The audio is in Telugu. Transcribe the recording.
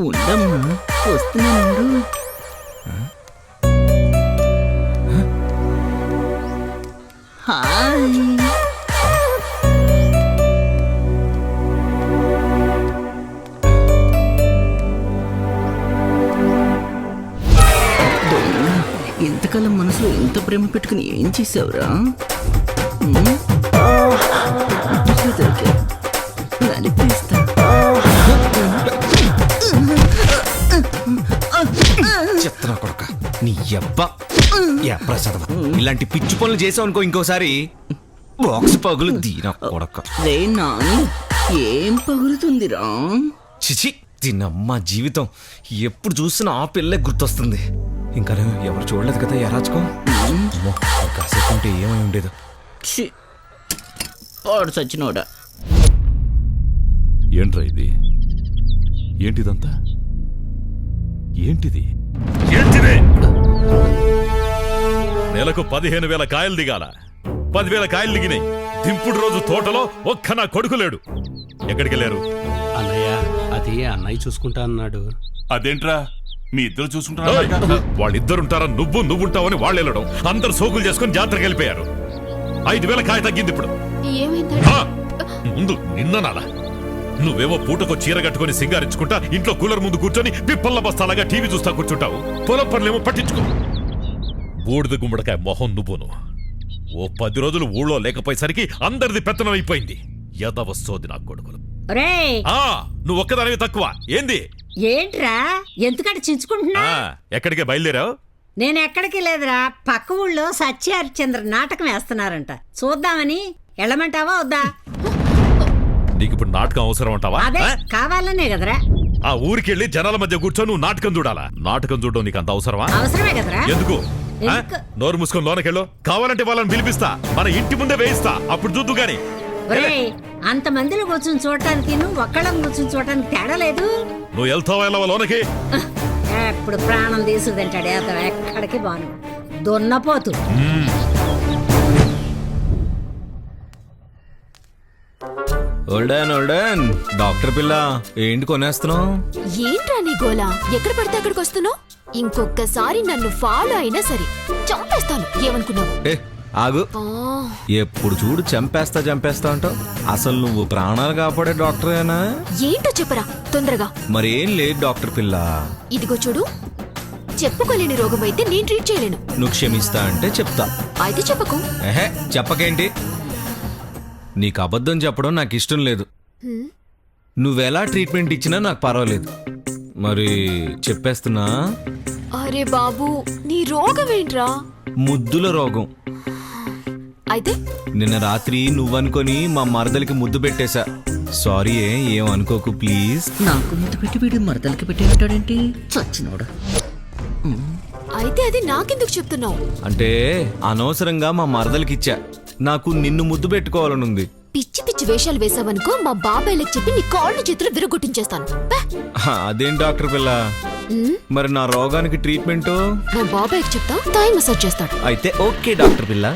ఉండమ్మా, వస్తున్నాను. హాయ్. ఇంతకాలం మనసులో ఇంత ప్రేమ పెట్టుకుని ఏం చేసావురా? నలిపేస్తా. చెప్తున్నా కొడక నీ అబ్బా ప్రసాదం ఇలాంటి పిచ్చి పనులు చేసావు అనుకో ఇంకోసారి బాక్స్ పగులు దీన కొడక. రే నాని, ఏం పగులుతుందిరా? చిచి దీనమ్మ జీవితం ఎప్పుడు చూసినా ఆ పిల్లే గుర్తొస్తుంది. ఇంకా ఎవరు చూడలేదు కదా ఎరాచుకో. కాసేపు ఉంటే ఏమై ఉండేది. వాడు సచ్చినోడా. ఏంట్రా ఇది? ఏంటిదంతా? ఏంటిది? నెలకు 15,000 కాయలు దిగాల. 10,000 కాయలు దిగినాయి. దింపుడు రోజు తోటలో ఒక్క నా కొడుకు లేడు. ఎక్కడికి వెళ్ళారు? అన్నయ్య, అది అన్నయ్య చూసుకుంటా అన్నాడు. అదేంట్రా మీ ఇద్దరు చూసుకుంటారా? వాళ్ళిద్దరుంటారా? నువ్వుంటావని వాళ్ళు వెళ్ళడం, అందరు సోకులు చేసుకుని జాతరకి వెళ్ళిపోయారు. 5,000 కాయ తగ్గింది ఇప్పుడు. ముందు నిన్ననాలా నువ్వేమో పూటకో చీర కట్టుకుని సింగారించుకుంటా ఇంట్లో కూలర్ ముందు కూర్చొని పిప్పల్ల బస్తాలాగా టీవీ చూస్తా కూర్చుంటావు. పొలం పనులేమో పట్టించుకో. బూడిద గుమ్మడికాయ మొహం నువ్వును. ఓ 10 రోజులు ఊళ్ళో లేకపోయేసరికి అందరిది పెత్తనం అయిపోయింది. యదవస్తోది నా కొడుకులు. నువ్వు ఒక్కదానివి తక్కువ. ఏంది? ఏంట్రా ఎందుకంటే చించుకుంటున్నా? ఎక్కడికే బయలుదేరావు? నేను ఎక్కడికి లేదురా, పక్క ఊళ్ళో సత్యహరిచంద్ర నాటకం వేస్తున్నారంట, చూద్దామని. వెళ్ళమంటావా వద్దా? నీకు ఇప్పుడు నాటకం అవసరం అంటావా? అదే కావాలనే కదరా. ఆ ఊరికెళ్ళి జనాల మధ్య కూర్చొని నువ్వు నాటకం చూడాలా? నాటకం చూడడం నీకు అంత అవసరమా? అవసరమే కదరా. ఎందుకు? నోరు మూసుకొని లోనకెళ్ళు. కావాలంటే వాళ్ళని పిలిపిస్తా, మన ఇంటి ముందే వేయిస్తా, అప్పుడు చూద్దు గాని. అంత మందిలో కూర్చొని చూడటానికి నువ్వు ఒక్కళ్ళం కూర్చొని చూడటానికి తేడా లేదు. నువ్వు వెళ్తావా లోనకి? ఎప్పుడు ప్రాణం తీసుకుదంటాడు ఎక్కడికి బాను దొన్నపోతు. ఓల్డన్ డాక్టర్ పిల్ల ఏంటి కొనేస్తున్నావు? ఏంట్రా నీ గోలా? ఎక్కడ పడితే అక్కడికి వస్తున్నావు? ఇంకొకసారి నన్ను ఫాలో అయినా సరే చంపేస్తాను. ఏమనుకున్నావు? ఆగు. ఎప్పుడు చూడు చంపేస్తా అంటావు. అసలు నువ్వు ప్రాణాలు కాపాడే డాక్టరేనా? ఏంటో చెప్పరా తొందరగా. మరేం లేదు డాక్టర్ పిల్ల. ఇదిగో చూడు, చెప్పుకోలేని రోగం అయితే నేను ట్రీట్ చేయలేను. నువ్వు క్షమిస్తా అంటే చెప్తా. అయితే చెప్పకు. చెప్పకేంటి? నీకు అబద్ధం చెప్పడం నాకు ఇష్టం లేదు. నువ్వెలా ట్రీట్మెంట్ ఇచ్చినా నాకు పర్వాలేదు. మరి చెప్పేస్తున్నా. అరే బాబు, నీ రోగం ఏంట్రా? ముద్దుల రోగం. అయితే నిన్న రాత్రి నువ్వనుకొని మా మరదలికి ముద్దు పెట్టేశా. సారీ, ఏం అనుకోకు ప్లీజ్. నాకు ముద్దు పెట్టి వీడు మరదలకి పెట్టేటాడేంటి? చచ్చినోడా. అయితే అది నాకెందుకు చెప్తున్నావు? అంటే అనవసరంగా మా మరదలికిచ్చా. నాకు నిన్ను ముద్దు పెట్టుకోవాలనుంది. పిచ్చి పిచ్చి వేషాలు వేసావనుకో, మా బాబాయ్లకు చెప్పి నీ కాళ్ళు చేతులు విరగొట్టించేస్తాను. అదేం డాక్టర్ పిల్ల, మరి నా రోగానికి ట్రీట్మెంట్ మా బాబాయ్కి చెప్తా, థాయ్ మసాజ్ చేస్తాడు. అయితే ఓకే డాక్టర్ పిల్ల.